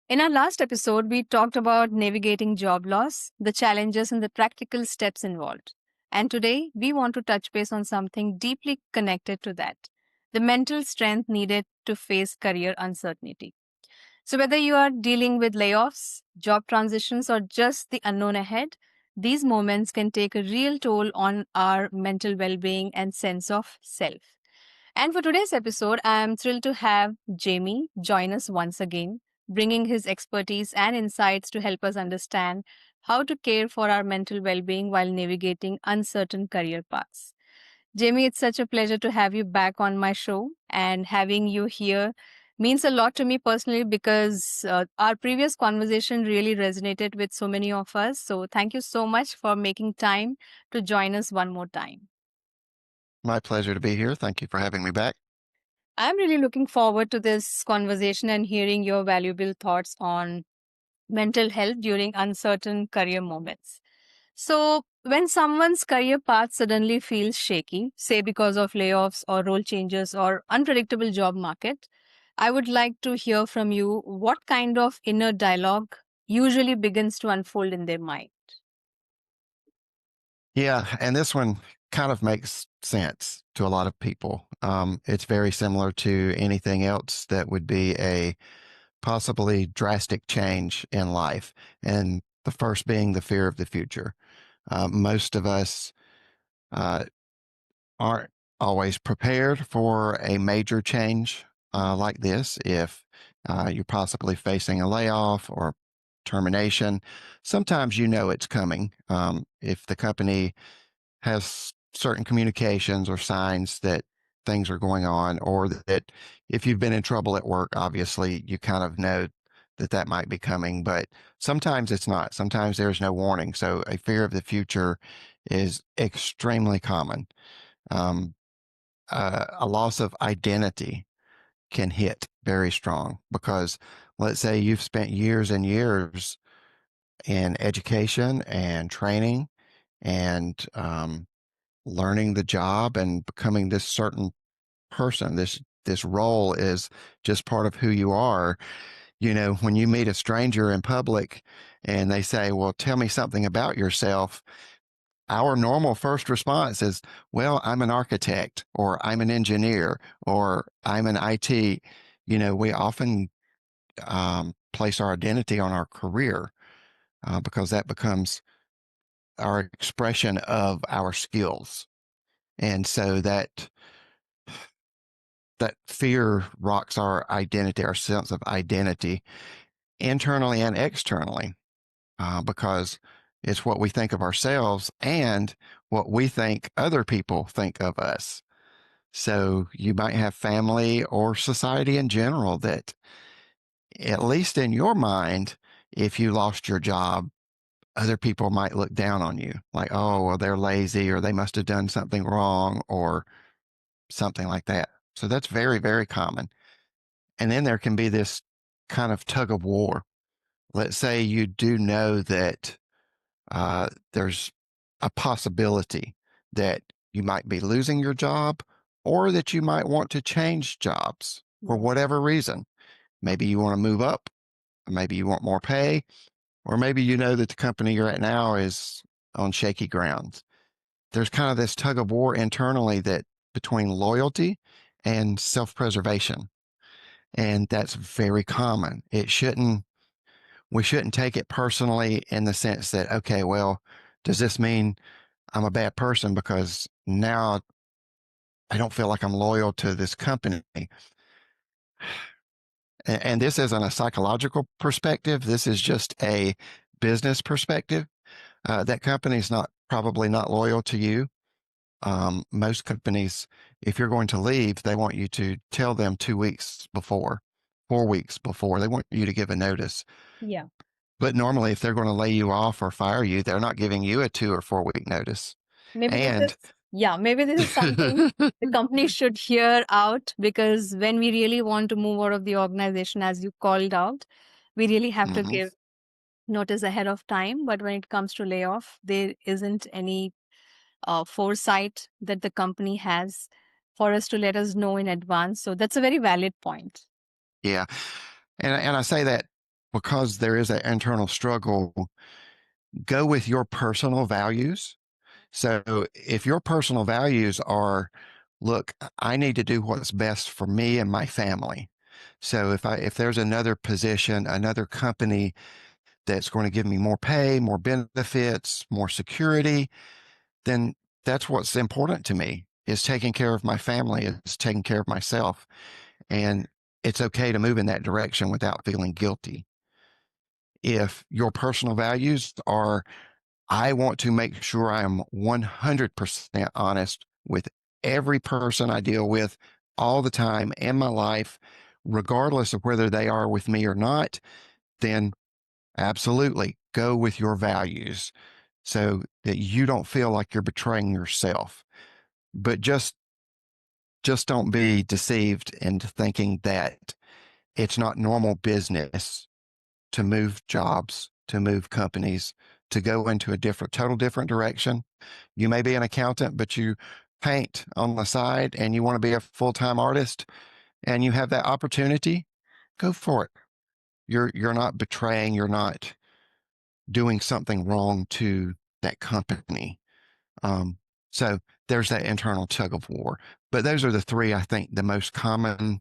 In our last episode, we talked about navigating job loss, the challenges, and the practical steps involved. And today, we want to touch base on something deeply connected to that: the mental strength needed to face career uncertainty. So, whether you are dealing with layoffs, job transitions, or just the unknown ahead, these moments can take a real toll on our mental well being and sense of self. And for today's episode, I am thrilled to have Jamie join us once again, bringing his expertise and insights to help us understand how to care for our mental well being while navigating uncertain career paths. Jamie, it's such a pleasure to have you back on my show, and having you here means a lot to me personally because our previous conversation really resonated with so many of us. So, thank you so much for making time to join us one more time. My pleasure to be here. Thank you for having me back. I'm really looking forward to this conversation and hearing your valuable thoughts on mental health during uncertain career moments. So, when someone's career path suddenly feels shaky, say because of layoffs or role changes or unpredictable job market, I would like to hear from you what kind of inner dialogue usually begins to unfold in their mind. Yeah, and this one kind of makes sense to a lot of people. It's very similar to anything else that would be a possibly drastic change in life. And the first being the fear of the future. Most of us uh, aren't always prepared for a major change like this. If you're possibly facing a layoff or termination, sometimes you know it's coming. If the company has certain communications or signs that things are going on, or that if you've been in trouble at work, obviously you kind of know that that might be coming, but sometimes it's not. Sometimes there's no warning. So a fear of the future is extremely common. Um, a loss of identity can hit very strong because let's say you've spent years and years in education and training and learning the job and becoming this certain person. This role is just part of who you are. You know, when you meet a stranger in public and they say, well, tell me something about yourself, our normal first response is, well, I'm an architect, or I'm an engineer, or I'm an IT. You know, we often place our identity on our career because that becomes our expression of our skills. And so that fear rocks our identity, our sense of identity, internally and externally, because it's what we think of ourselves and what we think other people think of us. So you might have family or society in general that, at least in your mind, if you lost your job, other people might look down on you like, oh, well, they're lazy, or they must have done something wrong, or something like that. So that's very, very common. And then there can be this kind of tug of war. Let's say you do know that there's a possibility that you might be losing your job, or that you might want to change jobs for Mm. whatever reason. Maybe you want to move up, maybe you want more pay, or maybe you know that the company you're at now is on shaky ground. There's kind of this tug of war internally that between loyalty and self-preservation. And that's very common. We shouldn't take it personally in the sense that, okay, well, does this mean I'm a bad person because now I don't feel like I'm loyal to this company? And this isn't a psychological perspective. This is just a business perspective. That company's not probably not loyal to you. Most companies, if you're going to leave, they want you to tell them 2 weeks before, 4 weeks before. They want you to give a notice. Yeah. But normally, if they're going to lay you off or fire you, they're not giving you a 2 or 4 week notice. Maybe this And is, yeah, maybe this is something the company should hear out, because when we really want to move out of the organization, as you called out, we really have to Mhm. give notice ahead of time. But when it comes to layoff, there isn't any foresight that the company has for us to let us know in advance. So that's a very valid point. Yeah. And I say that because there is an internal struggle, go with your personal values. So if your personal values are, look, I need to do what's best for me and my family. So if there's another position, another company that's going to give me more pay, more benefits, more security, then that's what's important to me, is taking care of my family, is taking care of myself. And it's okay to move in that direction without feeling guilty. If your personal values are, I want to make sure I am 100% honest with every person I deal with all the time in my life, regardless of whether they are with me or not, then absolutely go with your values so that you don't feel like you're betraying yourself. But just don't be deceived into thinking that it's not normal business to move jobs, to move companies, to go into a total different direction. You may be an accountant, but you paint on the side and you want to be a full-time artist and you have that opportunity, go for it. You're not betraying, you're not doing something wrong to that company. Um, so there's that internal tug of war. But those are the three, I think, the most common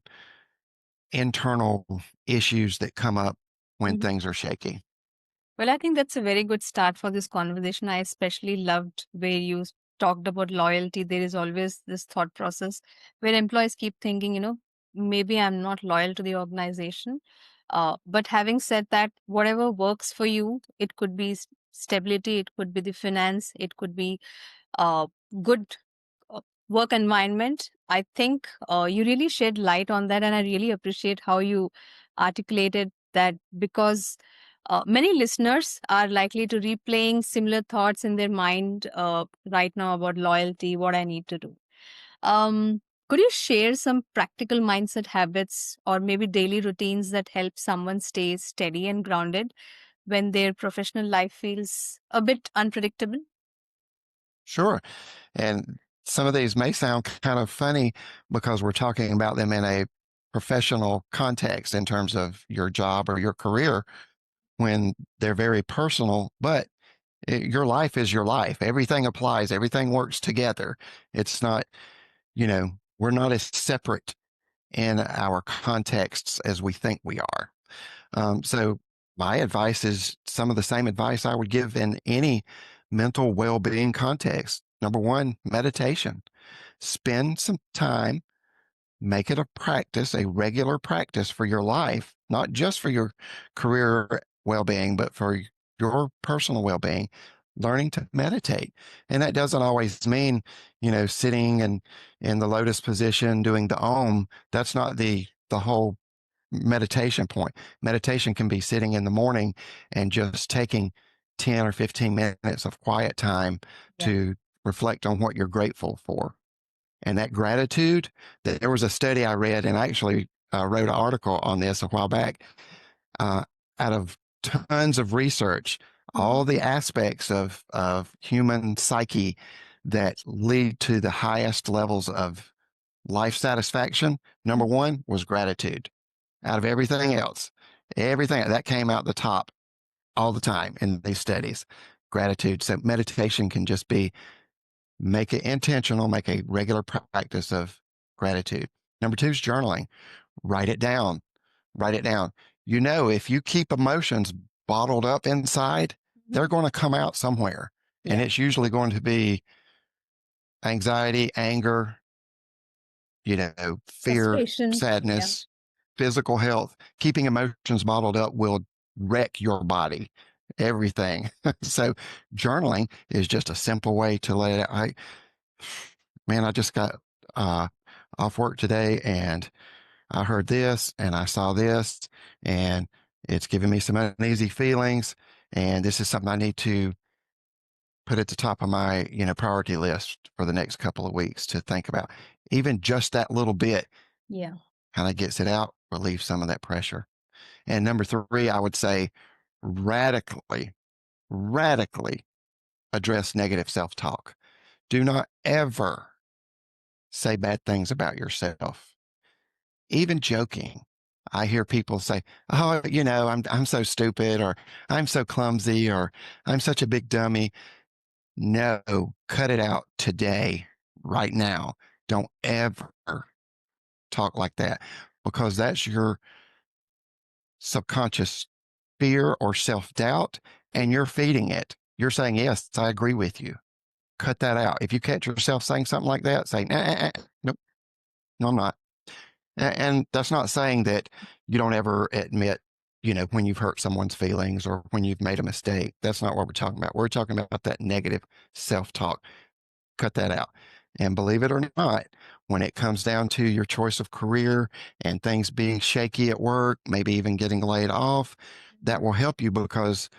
internal issues that come up when Mhm. things are shaky. Well, I think that's a very good start for this conversation. I especially loved where you talked about loyalty. There is always this thought process where employees keep thinking, maybe I'm not loyal to the organization. But having said that, whatever works for you, it could be stability, it could be the finance, it could be uh, good uh, work environment. I think you really shed light on that, and I really appreciate how you articulated that, because many listeners are likely to replaying similar thoughts in their mind right now about loyalty, what I need to do. Could you share some practical mindset habits or maybe daily routines that help someone stay steady and grounded when their professional life feels a bit unpredictable? Sure. And some of these may sound kind of funny because we're talking about them in a professional context in terms of your job or your career when they're very personal, but your life is your life. Everything applies, everything works together. It's not, we're not as separate in our contexts as we think we are. So, my advice is some of the same advice I would give in any mental well being context. Number one, meditation. Spend some time, make it a practice, a regular practice for your life, not just for your career well being, but for your personal well being, learning to meditate. And that doesn't always mean, sitting and in the lotus position doing the om. That's not the whole meditation point. Meditation can be sitting in the morning and just taking 10 or 15 minutes of quiet time Yeah. to reflect on what you're grateful for. And that gratitude, there was a study I read, and I actually wrote an article on this a while back. Uh, Out of tons of research, Mhm. all the aspects of human psyche that lead to the highest levels of life satisfaction, number one was gratitude. Out of everything that came out the top all the time in these studies, gratitude. So meditation can just be, make it intentional, make a regular practice of gratitude. Number two is journaling. Write it down. Write it down. If you keep emotions bottled up inside, they're Mhm. going to come out somewhere. And Yeah. it's usually going to be anxiety, anger, fear, Frustration. Yeah. sadness, physical health. Keeping emotions bottled up will wreck your body, everything. So, journaling is just a simple way to let it out. Man, I just got uh, off work today and I heard this and I saw this and it's giving me some uneasy feelings. And this is something I need to put at the top of my, priority list for the next couple of weeks to think about. Even just that little bit Yeah. kind of gets it out, relieves some of that pressure. And number three, I would say radically, radically address negative self talk. Do not ever say bad things about yourself, even joking. I hear people say, "Oh, I'm so stupid," or "I'm so clumsy," or "I'm such a big dummy." No, cut it out today, right now. Don't ever talk like that, because that's your subconscious fear or self doubt, and you're feeding it. You're saying, "Yes, I agree with you." Cut that out. If you catch yourself saying something like that, say, nope, no, I'm not. And that's not saying that you don't ever admit, when you've hurt someone's feelings or when you've made a mistake. That's not what we're talking about. We're talking about that negative self talk. Cut that out. And believe it or not, when it comes down to your choice of career and things being shaky at work, maybe even getting laid off, that will help you, because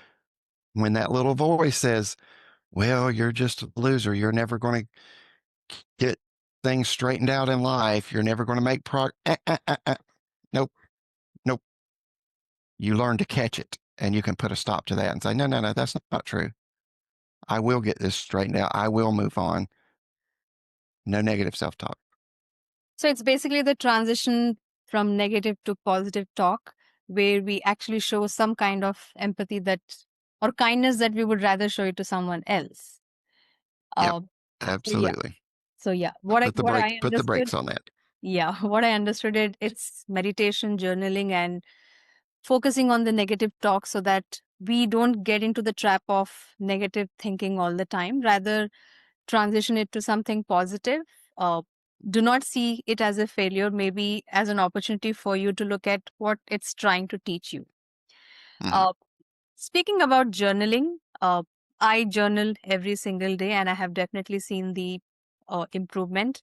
when that little voice says, well, you're just a loser, you're never going to get things straightened out in life, you're never going to make progress. Nope, nope. You learn to catch it, and you can put a stop to that and say, no, no, no, that's not true. I will get this straightened out. I will move on. No negative self talk. So it's basically the transition from negative to positive talk, where we actually show some kind of empathy that or kindness that we would rather show it to someone else. Yep, Uh, so yeah, absolutely. so yeah, what I Put the understood, brakes on that. yeah, what I understood it's meditation, journaling, and focusing on the negative talk so that we don't get into the trap of negative thinking all the time. Rather, transition it to something positive. Uh, do not see it as a failure, maybe as an opportunity for you to look at what it's trying to teach you. Mhm. Uh, Speaking about journaling, I journal every single day and I have definitely seen the improvement.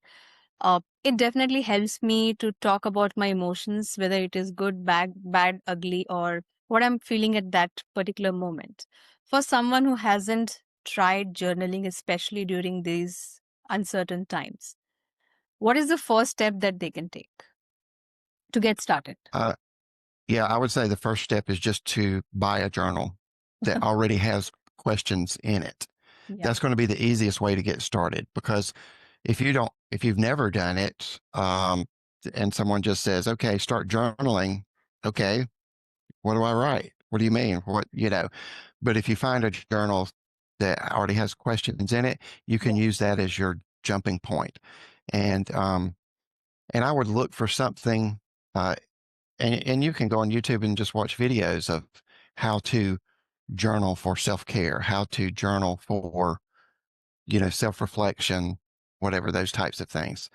It definitely helps me to talk about my emotions, whether it is good, bad, ugly, or what I'm feeling at that particular moment. For someone who hasn't tried journaling, especially during these uncertain times, what is the first step that they can take to get started? Uh, yeah, I would say the first step is just to buy a journal that already has questions in it. Yeah. That's going to be the easiest way to get started, because if you've never done it, and someone just says, okay, start journaling. Okay, what do I write? What do you mean? But if you find a journal that already has questions in it, you can Yeah. use that as your jumping point. And, um, and I would look for something, uh, and you can go on YouTube and just watch videos of how to journal for self-care, how to journal for, self-reflection, whatever, those types of things.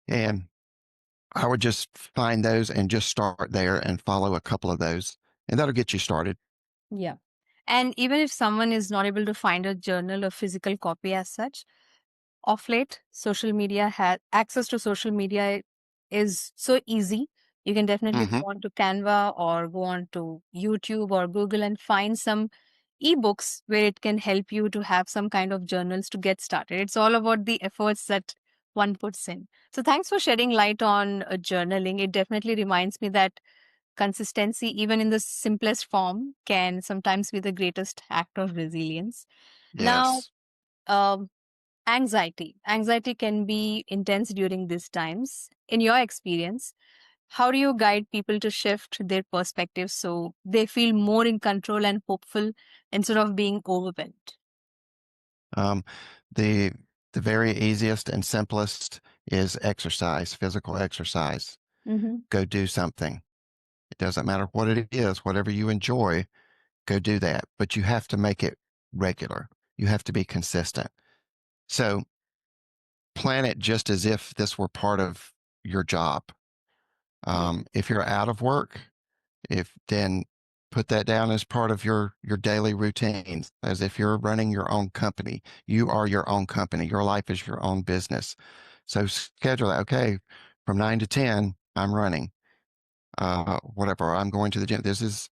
And I would just find those and just start there and follow a couple of those, and that'll get you started. Yeah. And even if someone is not able to find a journal or physical copy as such, of late, social media has access to social media is so easy. You can definitely Hmm. go on to Canva or go on to YouTube or Google and find some ebooks where it can help you to have some kind of journals to get started. It's all about the efforts that one puts in. So thanks for shedding light on journaling. It definitely reminds me that consistency, even in the simplest form, can sometimes be the greatest act of resilience. Now, Yes. um, Anxiety can be intense during these times. In your experience, how do you guide people to shift their perspective so they feel more in control and hopeful instead of being overwhelmed? Um, the the very easiest and simplest is exercise, physical exercise. Hmm. Go do something. It doesn't matter what it is, whatever you enjoy, go do that. But you have to make it regular. You have to be consistent. So plan it just as if this were part of your job. Yeah. If you're out of work, if then put that down as part of your daily routines, as if you're running your own company. You are your own company. Your life is your own business. So schedule that. Okay, from 9 to 10, I'm running. Whatever, I'm going to the gym. This is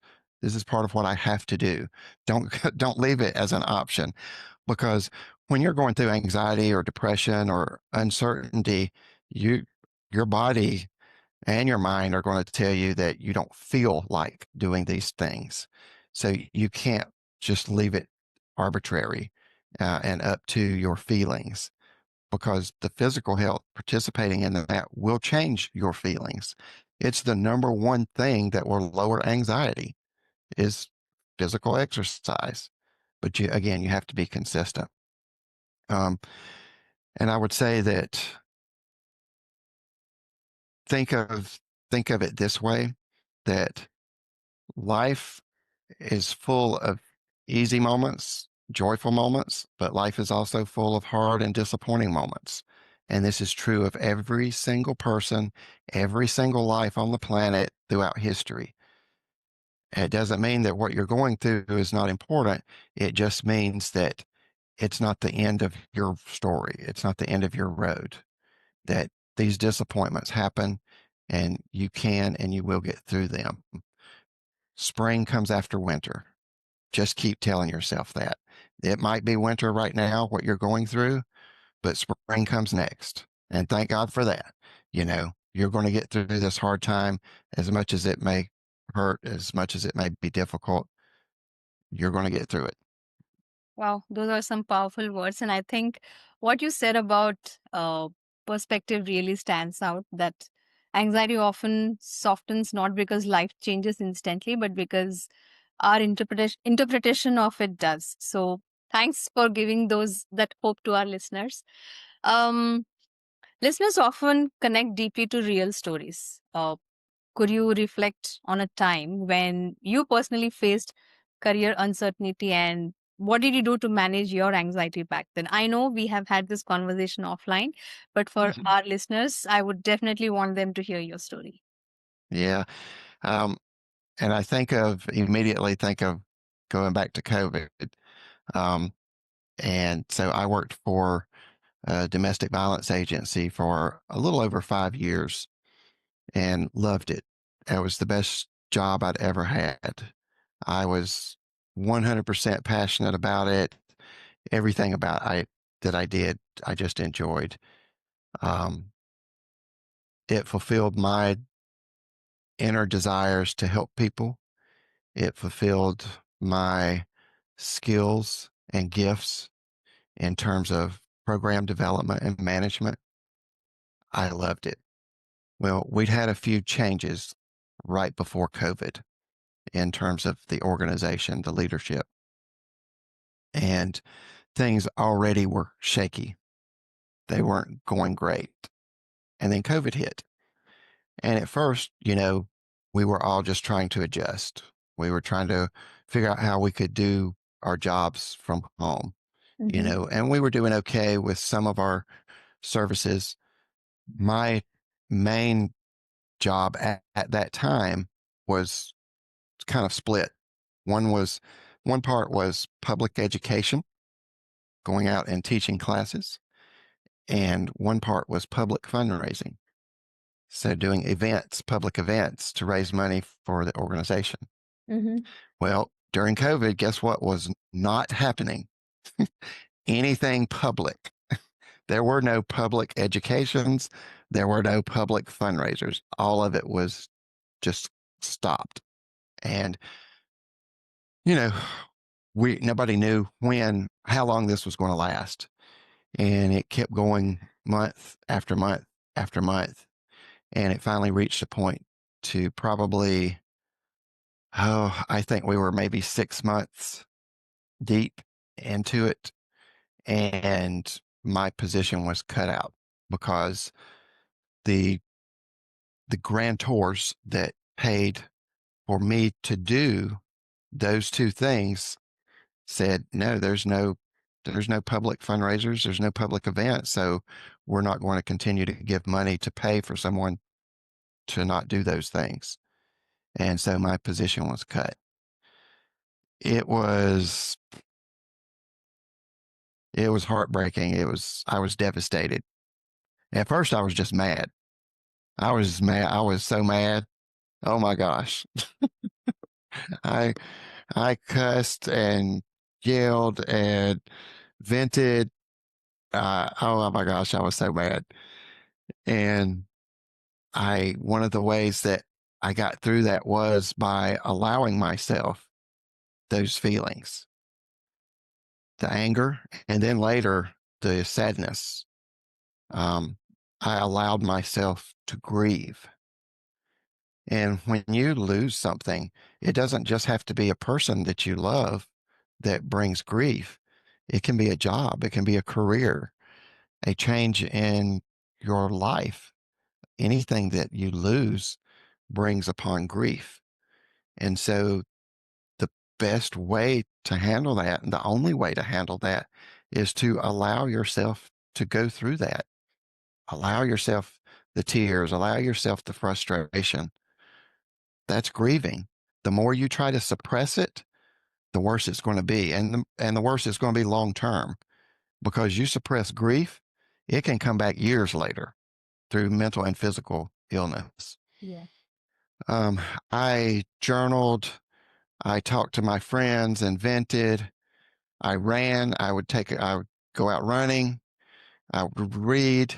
part of what I have to do. Don't don't leave it as an option, because when you're going through anxiety or depression or uncertainty, you your body and your mind are going to tell you that you don't feel like doing these things. So you can't just leave it arbitrary, and up to your feelings, because the physical health participating in that will change your feelings. It's the number one thing that will lower anxiety is physical exercise. But again, you have to be consistent. Um, and I would say that think of think of it this way, that life is full of easy moments, joyful moments, but life is also full of hard and disappointing moments. And this is true of every single person, every single life on the planet throughout history. It doesn't mean that what you're going through is not important. It just means that it's not the end of your story. It's not the end of your road. That these disappointments happen and you can and you will get through them. Spring comes after winter. Just keep telling yourself that. It might be winter right now, what you're going through, but spring comes next. And thank God for that. You're going to get through this hard time as much as it may hurt, as much as it may be difficult. You're going to get through it. Wow, those are some powerful words. And I think what you said about perspective really stands out, that anxiety often softens not because life changes instantly, but because our interpretation of it does. So thanks for giving those that hope to our listeners. Um, Listeners often connect deeply to real stories. Could you reflect on a time when you personally faced career uncertainty, and what did you do to manage your anxiety back then? I know we have had this conversation offline, but for our listeners, I would definitely want them to hear your story. Yeah. Um, and I immediately think of going back to COVID. Um, and so I worked for a domestic violence agency for a little over 5 years and loved it. It was the best job I'd ever had. I was 100% passionate about it. Everything about I that I did, I just enjoyed. Um, it fulfilled my inner desires to help people. It fulfilled my skills and gifts in terms of program development and management. I loved it. Well, we'd had a few changes right before COVID in terms of the organization, the leadership, and things already were shaky. They weren't going great. And then COVID hit. And at first, we were all just trying to adjust. We were trying to figure out how we could do our jobs from home, Hmm. and we were doing okay with some of our services. My main job at that time was kind of split. One was one part was public education, going out and teaching classes, and one part was public fundraising. So doing events, public events to raise money for the organization. Hmm. Well, during COVID, guess what was not happening? Anything public. There were no public educations. There were no public fundraisers. All of it was just stopped. And, you know, nobody knew how long this was going to last. And it kept going month after month after month. And it finally reached a point to probably, I think we were maybe 6 months deep into it. And my position was cut out because the the grantors that paid for me to do those two things said, no, there's no public fundraisers, there's no public events, so we're not going to continue to give money to pay for someone to not do those things. And so my position was cut. It was it was heartbreaking. I was devastated. At first I was just mad. I was mad. I was so mad. Oh my gosh. I I cussed and yelled and vented. Oh my gosh, I was so mad. And one of the ways that I got through that was by allowing myself those feelings, the anger, and then later the sadness. Um, I allowed myself to grieve. And when you lose something, it doesn't just have to be a person that you love that brings grief. It can be a job, it can be a career, a change in your life. Anything that you lose brings upon grief. And so the best way to handle that, and the only way to handle that, is to allow yourself to go through that. Allow yourself the tears, allow yourself the frustration. That's grieving. The more you try to suppress it, the worse it's going to be. And the worse it's going to be long term, because you suppress grief, it can come back years later through mental and physical illness. Yeah. Um, I journaled, I talked to my friends and vented. I ran. I would go out running. I would read.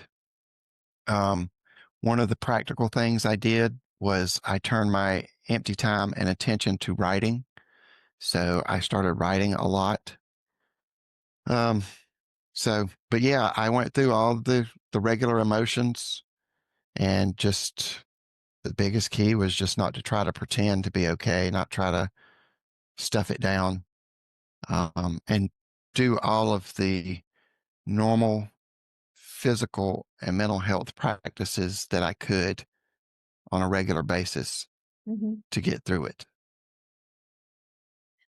Um, One of the practical things I did was I turned my empty time and attention to writing. So I started writing a lot. Um, but yeah, I went through all the regular emotions, and just the biggest key was just not to try to pretend to be okay, not try to stuff it down, and do all of the normal physical and mental health practices that I could on a regular basis Mhm. to get through it.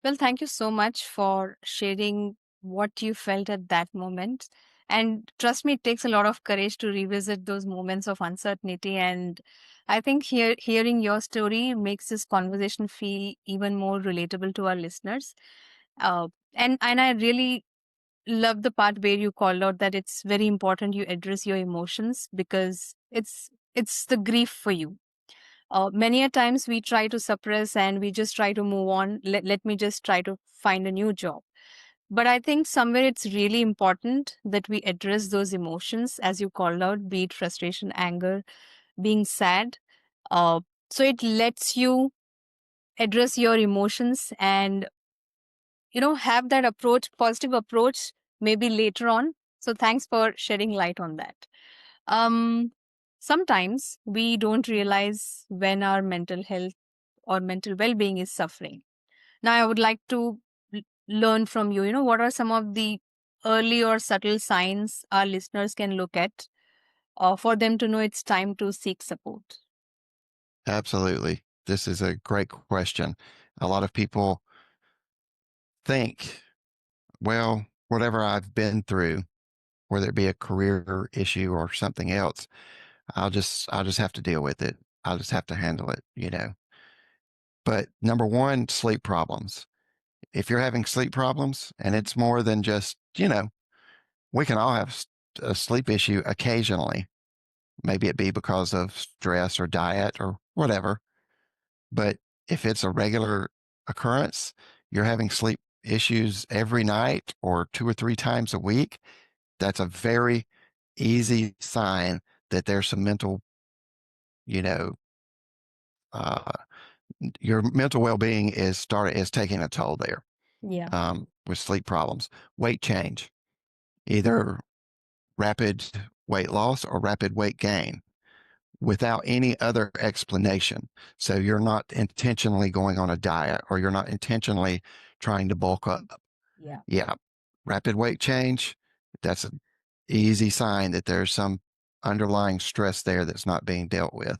Well, thank you so much for sharing what you felt at that moment. And trust me, it takes a lot of courage to revisit those moments of uncertainty. And I think hearing your story makes this conversation feel even more relatable to our listeners. And I really love the part where you called out that it's very important you address your emotions because it's the grief for you. Many a times we try to suppress and we just try to move on. Let me just try to find a new job. But I think somewhere it's really important that we address those emotions, as you called out, be it frustration, anger, being sad. Uh, so it lets you address your emotions and, have that approach, positive approach, maybe later on. So thanks for shedding light on that. Um, Sometimes we don't realize when our mental health or mental well-being is suffering. Now I would like to learn from you, what are some of the early or subtle signs our listeners can look at for them to know it's time to seek support? Absolutely. This is a great question. A lot of people think, well, whatever I've been through, whether it be a career issue or something else, I'll just have to deal with it. I'll just have to handle it. But number one, sleep problems. If you're having sleep problems and it's more than just, we can all have a sleep issue occasionally. Maybe it be because of stress or diet or whatever. But if it's a regular occurrence, you're having sleep issues every night or 2 or 3 times a week, that's a very easy sign that there's some mental, you know, uh, your mental well-being is taking a toll there, Yeah. with sleep problems. Weight change, either rapid weight loss or rapid weight gain without any other explanation. So you're not intentionally going on a diet or you're not intentionally trying to bulk up. Yeah. Yeah. Rapid weight change, that's an easy sign that there's some underlying stress there that's not being dealt with.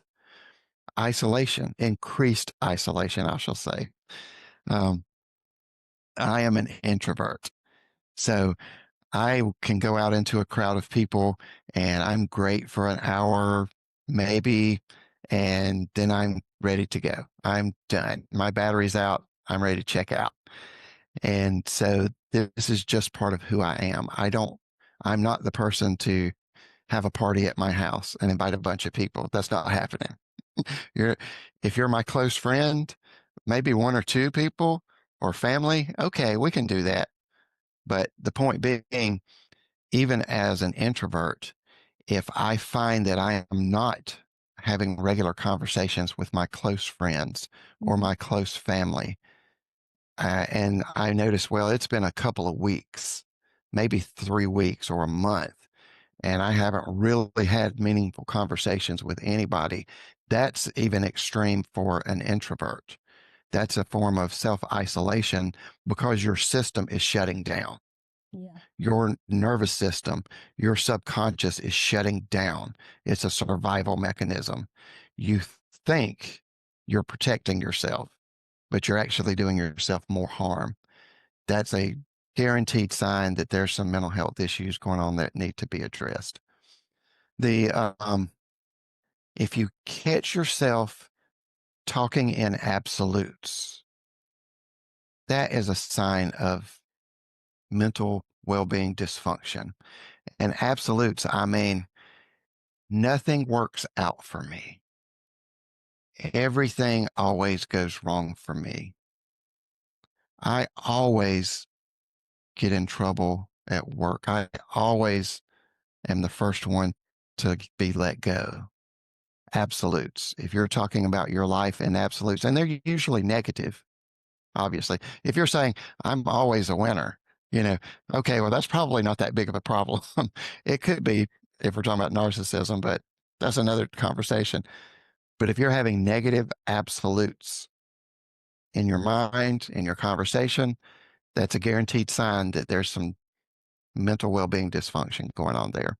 Isolation, increased isolation, I shall say. Um, I am an introvert. So I can go out into a crowd of people and I'm great for an hour, maybe, and then I'm ready to go. I'm done. My battery's out. I'm ready to check out. And so this is just part of who I am. I'm not the person to have a party at my house and invite a bunch of people. That's not happening. You're, if you're my close friend, maybe 1 or 2 people or family, okay, we can do that. But the point being, even as an introvert, if I find that I am not having regular conversations with my close friends or Mhm. my close family, and I notice, well, it's been a couple of weeks, maybe 3 weeks or a month, and I haven't really had meaningful conversations with anybody, That's even extreme for an introvert. That's a form of self isolation because your system is shutting down. Yeah. Your nervous system, your subconscious is shutting down. It's a survival mechanism. You think you're protecting yourself, but you're actually doing yourself more harm. That's a guaranteed sign that there's some mental health issues going on that need to be addressed. The If you catch yourself talking in absolutes, that is a sign of mental well-being dysfunction. And absolutes, I mean, nothing works out for me. Everything always goes wrong for me. I always get in trouble at work. I always am the first one to be let go. Absolutes. If you're talking about your life in absolutes, and they're usually negative, obviously. If you're saying, I'm always a winner, you know, okay, well, that's probably not that big of a problem. It could be if we're talking about narcissism, but that's another conversation. But if you're having negative absolutes in your mind, in your conversation, that's a guaranteed sign that there's some mental well being dysfunction going on there.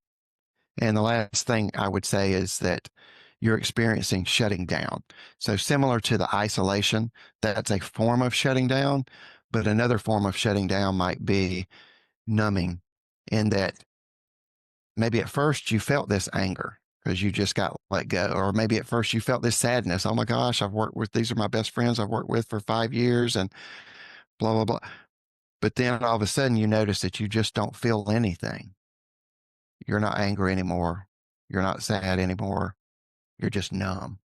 And the last thing I would say is that you're experiencing shutting down. So, similar to the isolation, that's a form of shutting down, but another form of shutting down might be numbing, in that maybe at first you felt this anger because you just got let go. Or maybe at first you felt this sadness. Oh my gosh, these are my best friends I've worked with for 5 years and blah, blah, blah. But then all of a sudden you notice that you just don't feel anything. You're not angry anymore. You're not sad anymore. You're just numb.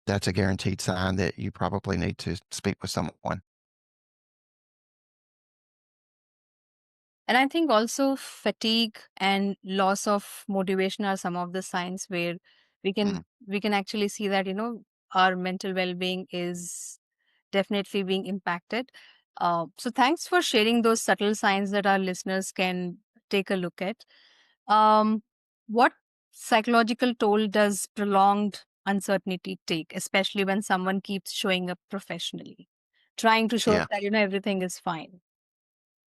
That's a guaranteed sign that you probably need to speak with someone. And I think also fatigue and loss of motivation are some of the signs where we can Mm, we can actually see that, our mental well-being is definitely being impacted. So thanks for sharing those subtle signs that our listeners can take a look at. Um, what psychological toll does prolonged uncertainty take, especially when someone keeps showing up professionally, trying to show yeah, that everything is fine?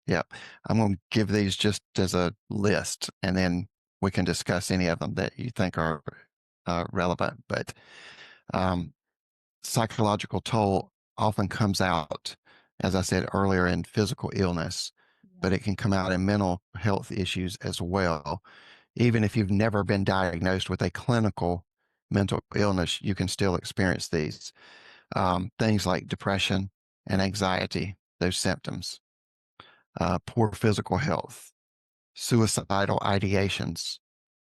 yeah. I'm going to give these just as a list, and then we can discuss any of them that you think are relevant. But um, psychological toll often comes out, as I said earlier, in physical illness, Yeah. but it can come out in mental health issues as well. Even if you've never been diagnosed with a clinical mental illness, you can still experience these things like depression and anxiety, those symptoms, poor physical health, suicidal ideations,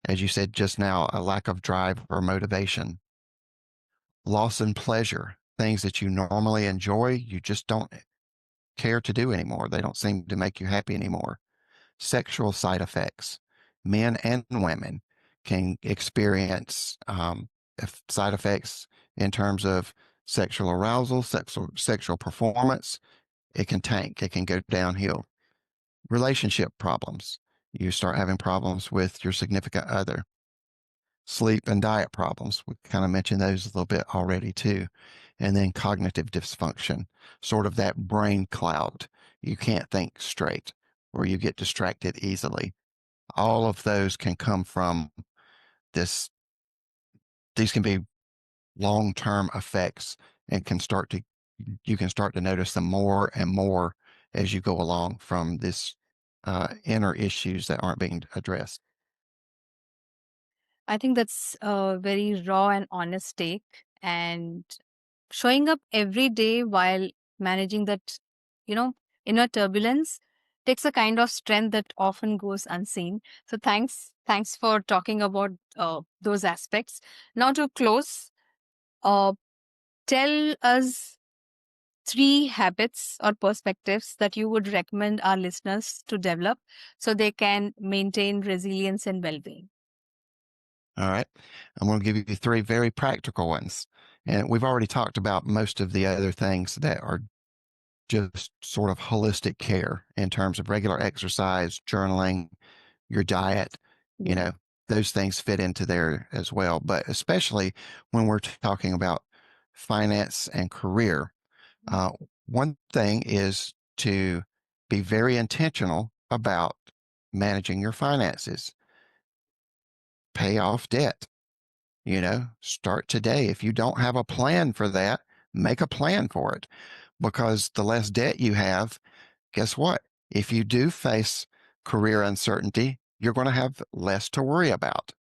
as you said just now, a lack of drive or motivation, loss in pleasure, things that you normally enjoy, you just don't care to do anymore. They don't seem to make you happy anymore. Sexual side effects. Men and women can experience side effects in terms of sexual arousal, sexual performance. It can tank, it can go downhill. Relationship problems. You start having problems with your significant other. Sleep and diet problems. We kind of mentioned those a little bit already too. And then cognitive dysfunction, sort of that brain cloud. You can't think straight or you get distracted easily. All of those can come from this. These can be long-term effects and you can start to notice them more and more as you go along from this inner issues that aren't being addressed. I think that's a very raw and honest take. And showing up every day while managing that, you know, inner turbulence takes a kind of strength that often goes unseen. So thanks for talking about those aspects. Now to close, uh, tell us three habits or perspectives that you would recommend our listeners to develop so they can maintain resilience and well-being. All right. I'm going to give you three very practical ones. And we've already talked about most of the other things that are just sort of holistic care in terms of regular exercise, journaling, your diet, you Yeah. know. those things fit into there as well. But especially when we're talking about finance and career, uh, one thing is to be very intentional about managing your finances. Pay off debt. Start today. If you don't have a plan for that, make a plan for it, because the less debt you have, guess what? If you do face career uncertainty, you're going to have less to worry about.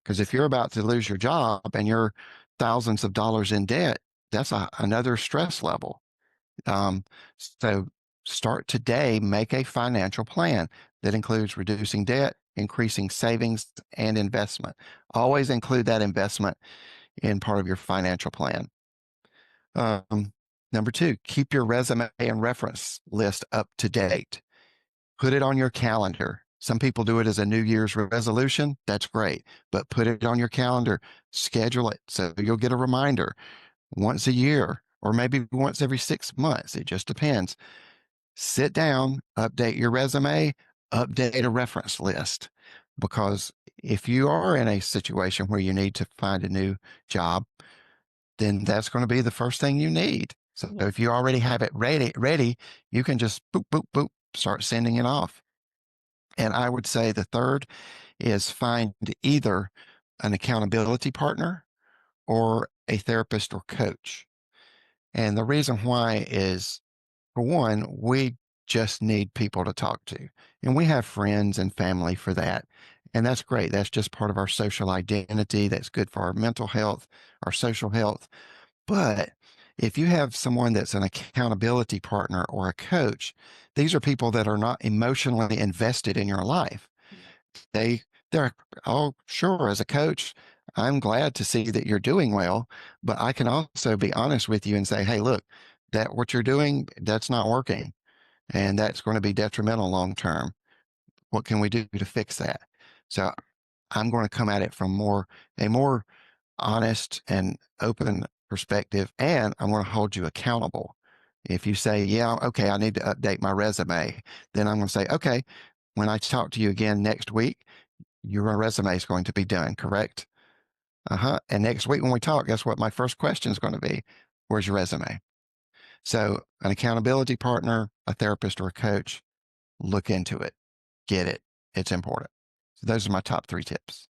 Because if you're about to lose your job and you're thousands of dollars in debt, that's another stress level. So start today, make a financial plan that includes reducing debt, increasing savings, and investment. Always include that investment in part of your financial plan. Number two, keep your resume and reference list up to date. Put it on your calendar. Some people do it as a New Year's resolution. That's great, but put it on your calendar, schedule it so you'll get a reminder once a year or maybe once every 6 months. It just depends. Sit down, update your resume, update a reference list. Because if you are in a situation where you need to find a new job, then that's going to be the first thing you need. So Yeah. if you already have it ready, you can just boop, boop, boop, start sending it off. And I would say the third is find either an accountability partner or a therapist or coach. And the reason why is, for one, we just need people to talk to. And we have friends and family for that. And that's great. That's just part of our social identity. That's good for our mental health, our social health. But if you have someone that's an accountability partner or a coach, these are people that are not emotionally invested in your life. They they're, oh, sure, as a coach, I'm glad to see that you're doing well, but I can also be honest with you and say, hey, look, that what you're doing, that's not working, and that's going to be detrimental long term. What can we do to fix that? So I'm going to come at it from a more honest and open perspective, and I'm going to hold you accountable. If you say, yeah, okay, I need to update my resume, then I'm going to say, okay, when I talk to you again next week, your resume is going to be done, correct? And next week when we talk, guess what? My first question is going to be, where's your resume? So, an accountability partner, a therapist, or a coach, look into it, get it. It's important. So, those are my top 3 tips.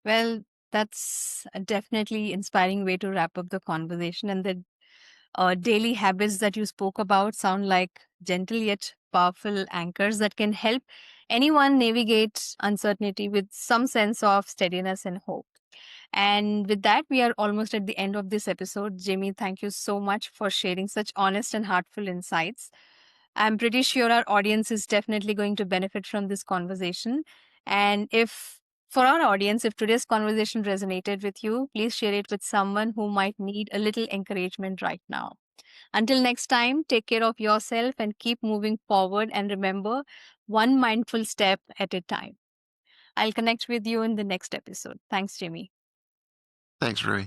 Well, that's a definitely inspiring way to wrap up the conversation. And the daily habits that you spoke about sound like gentle yet powerful anchors that can help anyone navigate uncertainty with some sense of steadiness and hope. And with that, we are almost at the end of this episode. Jamie, thank you so much for sharing such honest and heartful insights. I'm pretty sure our audience is definitely going to benefit from this conversation. And if for our audience, if today's conversation resonated with you, please share it with someone who might need a little encouragement right now. Until next time, take care of yourself and keep moving forward. And remember, one mindful step at a time. I'll connect with you in the next episode. Thanks, Jimmy. Thanks, Rui.